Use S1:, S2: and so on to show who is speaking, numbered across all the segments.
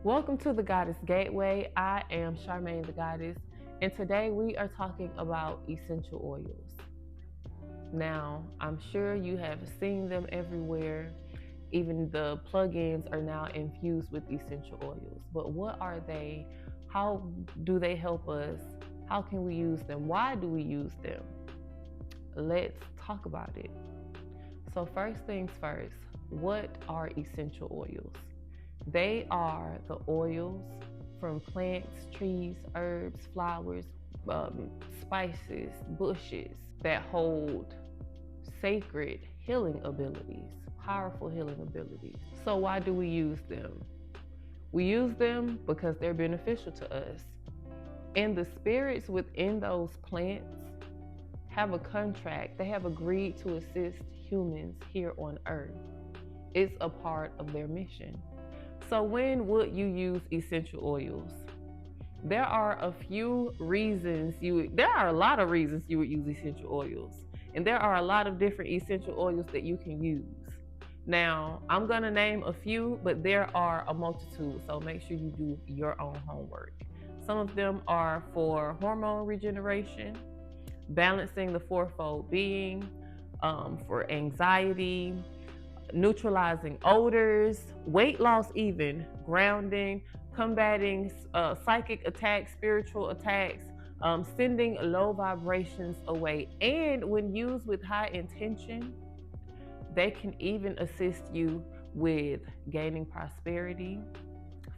S1: Welcome to the Goddess Gateway. I am Charmaine the Goddess, and today we are talking about essential oils. Now, I'm sure you have seen them everywhere. Even the plugins are now infused with essential oils. But what are they? How do they help us? How can we use them? Why do we use them? Let's talk about it. So, first things first, what are essential oils? They are the oils from plants, trees, herbs, flowers, spices, bushes that hold sacred healing abilities, powerful healing abilities. So, why do we use them? We use them because they're beneficial to us. And the spirits within those plants have a contract, they have agreed to assist humans here on earth. It's a part of their mission. So, when would you use essential oils? There are a lot of reasons you would use essential oils. And there are a lot of different essential oils that you can use. Now, I'm going to name a few, but there are a multitude. So, make sure you do your own homework. Some of them are for hormone regeneration, balancing the fourfold being, for anxiety, neutralizing odors, weight loss, even grounding, combating psychic attacks, spiritual attacks, sending low vibrations away. And when used with high intention, they can even assist you with gaining prosperity,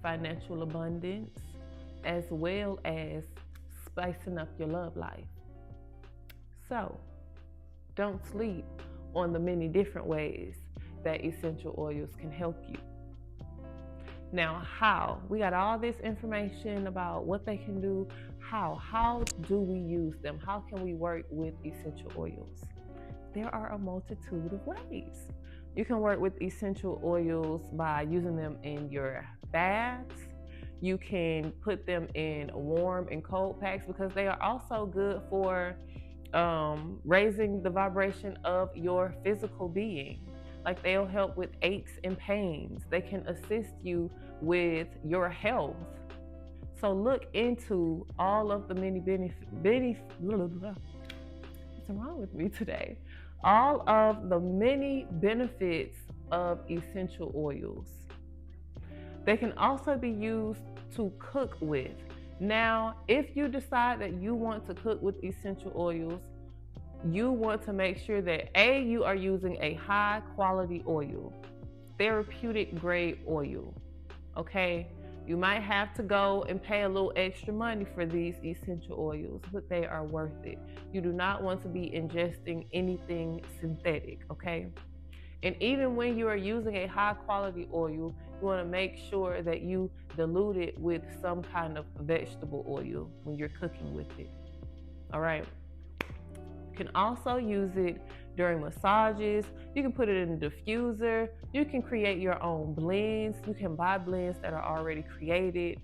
S1: financial abundance, as well as spicing up your love life. So, don't sleep on the many different ways that essential oils can help you. Now, how? We got all this information about what they can do. How do we use them? How can we work with essential oils? There are a multitude of ways. You can work with essential oils by using them in your baths. You can put them in warm and cold packs because they are also good for raising the vibration of your physical being. Like, they'll help with aches and pains. They can assist you with your health. So look into all of the many what's wrong with me today? All of the many benefits of essential oils. They can also be used to cook with. Now, if you decide that you want to cook with essential oils, you want to make sure that you are using a high quality oil, therapeutic grade oil. Okay, you might have to go and pay a little extra money for these essential oils, but they are worth it. You do not want to be ingesting anything synthetic. Okay, and even when you are using a high quality oil, you want to make sure that you dilute it with some kind of vegetable oil when you're cooking with it. All right. You can also use it during massages. You can put it in a diffuser. You can create your own blends. You can buy blends that are already created.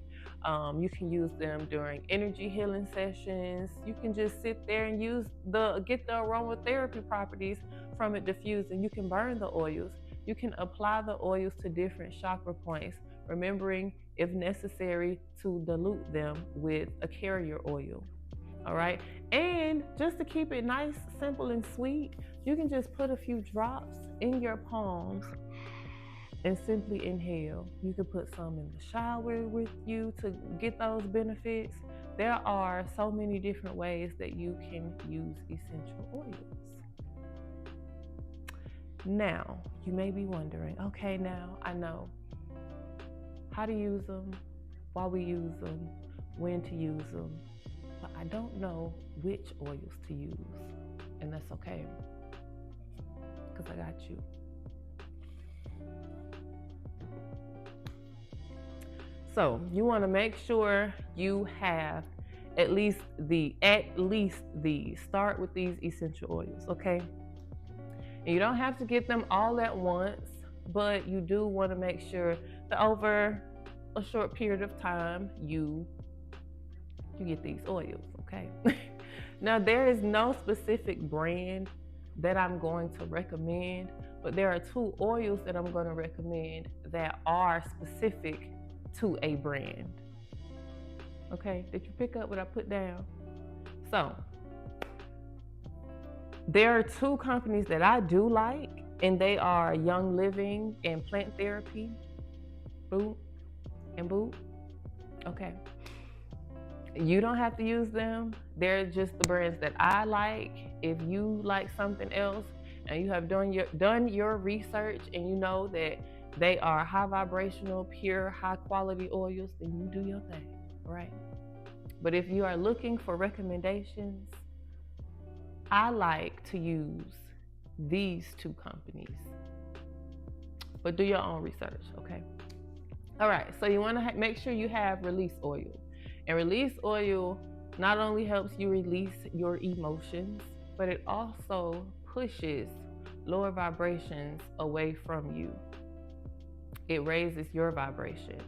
S1: You can use them during energy healing sessions. You can just sit there and get the aromatherapy properties from it diffused, and you can burn the oils. You can apply the oils to different chakra points, remembering, if necessary, to dilute them with a carrier oil. All right. And just to keep it nice, simple, and sweet, you can just put a few drops in your palms and simply inhale. You can put some in the shower with you to get those benefits. There are so many different ways that you can use essential oils. Now, you may be wondering, okay, now I know how to use them, why we use them, when to use them, but I don't know which oils to use. And that's okay, because I got you. So you want to make sure you have at least start with these essential oils, okay? And you don't have to get them all at once, but you do want to make sure that over a short period of time you get these oils, okay? Now, there is no specific brand that I'm going to recommend, but there are two oils that I'm going to recommend that are specific to a brand. Okay, did you pick up what I put down? So, there are two companies that I do like, and they are Young Living and Plant Therapy. Boot and Boot. Okay. You don't have to use them. They're just the brands that I like. If you like something else and you have done your research and you know that they are high vibrational, pure, high quality oils, then you do your thing, right? But if you are looking for recommendations, I like to use these two companies. But do your own research, okay? All right, so you want to make sure you have release oil. And release oil not only helps you release your emotions, but it also pushes lower vibrations away from you. It raises your vibration.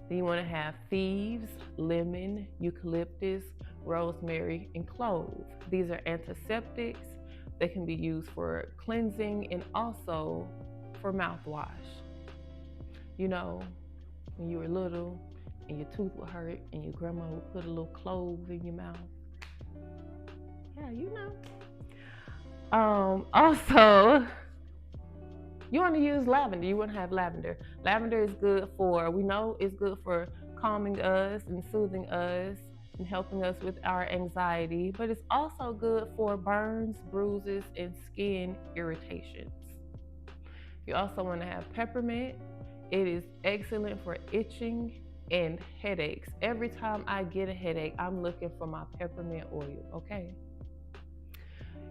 S1: Then you want to have thieves, lemon, eucalyptus, rosemary, and clove. These are antiseptics. They can be used for cleansing and also for mouthwash. You know, when you were little and your tooth would hurt and your grandma would put a little clove in your mouth. Yeah, you know. Also, you want to use lavender. You want to have lavender. Lavender is good for, we know it's good for calming us and soothing us and helping us with our anxiety, but it's also good for burns, bruises, and skin irritations. You also want to have peppermint. It is excellent for itching and headaches. Every time I get a headache, I'm looking for my peppermint oil, okay?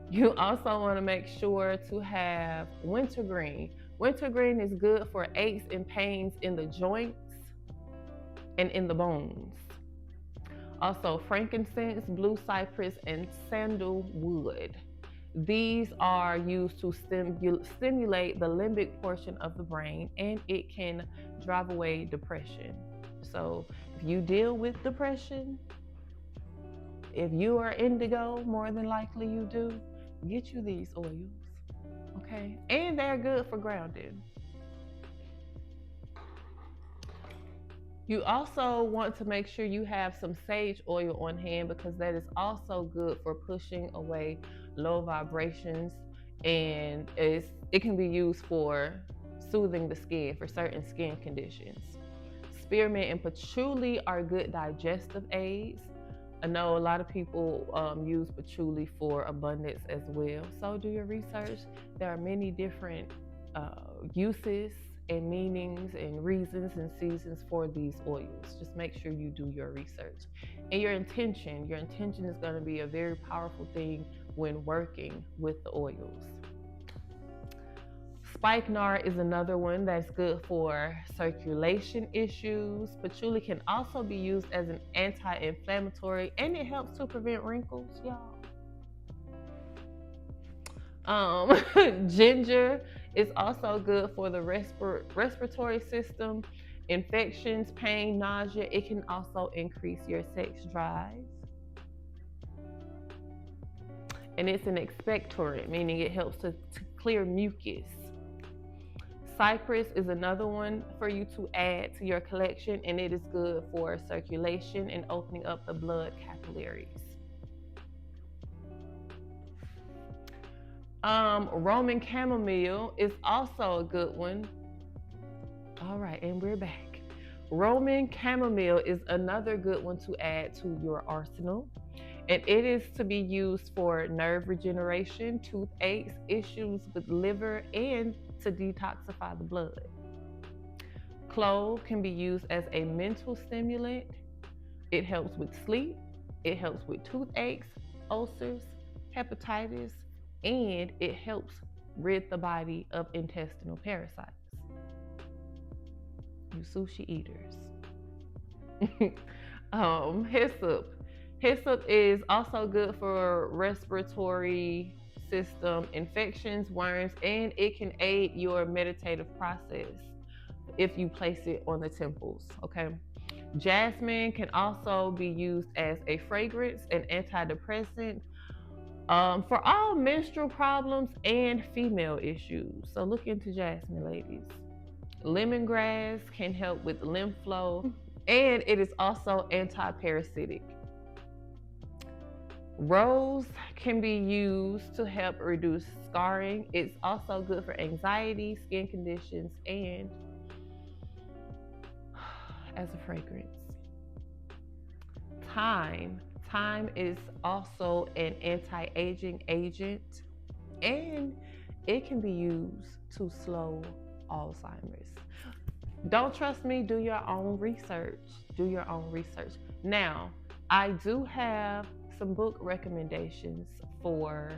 S1: You also want to make sure to have wintergreen. Wintergreen is good for aches and pains in the joints and in the bones. Also, frankincense, blue cypress, and sandalwood. These are used to stimulate the limbic portion of the brain, and it can drive away depression. So if you deal with depression, if you are indigo, more than likely you do, get you these oils, okay? And they're good for grounding. You also want to make sure you have some sage oil on hand, because that is also good for pushing away low vibrations, and it can be used for soothing the skin for certain skin conditions. Spearmint and patchouli are good digestive aids. I know a lot of people use patchouli for abundance as well. So do your research. There are many different uses and meanings and reasons and seasons for these oils. Just make sure you do your research. And your intention is going to be a very powerful thing when working with the oils. Spikenard is another one that's good for circulation issues. Patchouli can also be used as an anti-inflammatory, and it helps to prevent wrinkles, y'all. Ginger is also good for the respiratory system, infections, pain, nausea. It can also increase your sex drive. And it's an expectorant, meaning it helps to clear mucus. Cypress is another one for you to add to your collection, and it is good for circulation and opening up the blood capillaries. Roman chamomile is also a good one. All right, and we're back. Roman chamomile is another good one to add to your arsenal, and it is to be used for nerve regeneration, toothaches, issues with liver, and to detoxify the blood. Clove can be used as a mental stimulant. It helps with sleep. It helps with toothaches, ulcers, hepatitis, and it helps rid the body of intestinal parasites. You sushi eaters. Hyssop. Hyssop is also good for respiratory system infections, worms, and it can aid your meditative process if you place it on the temples, okay? Jasmine can also be used as a fragrance and antidepressant for all menstrual problems and female issues. So look into jasmine, ladies. Lemongrass can help with lymph flow, and it is also anti-parasitic. Rose can be used to help reduce scarring. It's also good for anxiety, skin conditions, and as a fragrance. Thyme. Thyme is also an anti-aging agent, and it can be used to slow Alzheimer's. Don't trust me, do your own research. Do your own research. Now, I do have some book recommendations for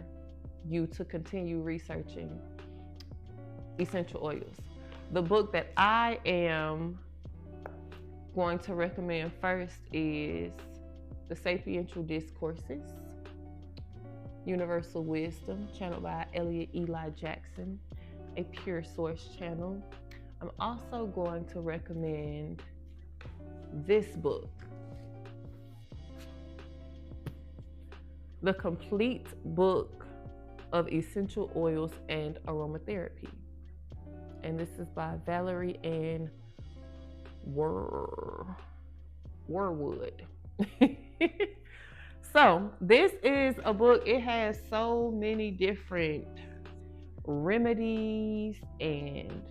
S1: you to continue researching essential oils. The book that I am going to recommend first is The Sapiential Discourses, Universal Wisdom, channeled by Elliot Eli Jackson, a Pure Source channel. I'm also going to recommend this book, The Complete Book of Essential Oils and Aromatherapy. And this is by Valerie Ann Warwood. So this is a book, it has so many different remedies and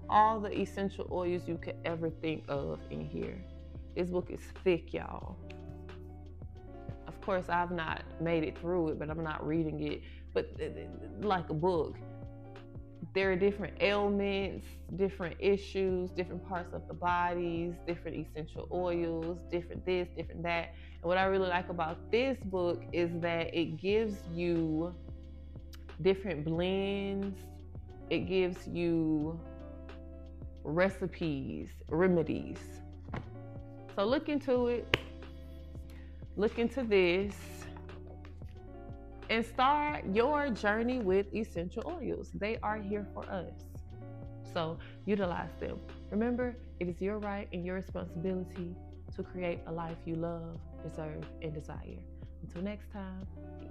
S1: all the essential oils you could ever think of in here. This book is thick, y'all. Of course, I've not made it through it, but I'm not reading it. But like a book, there are different ailments, different issues, different parts of the bodies, different essential oils, different this, different that. And what I really like about this book is that it gives you different blends. It gives you recipes, remedies. So look into it. Look into this and start your journey with essential oils. They are here for us. So utilize them. Remember, it is your right and your responsibility to create a life you love, deserve, and desire. Until next time, peace.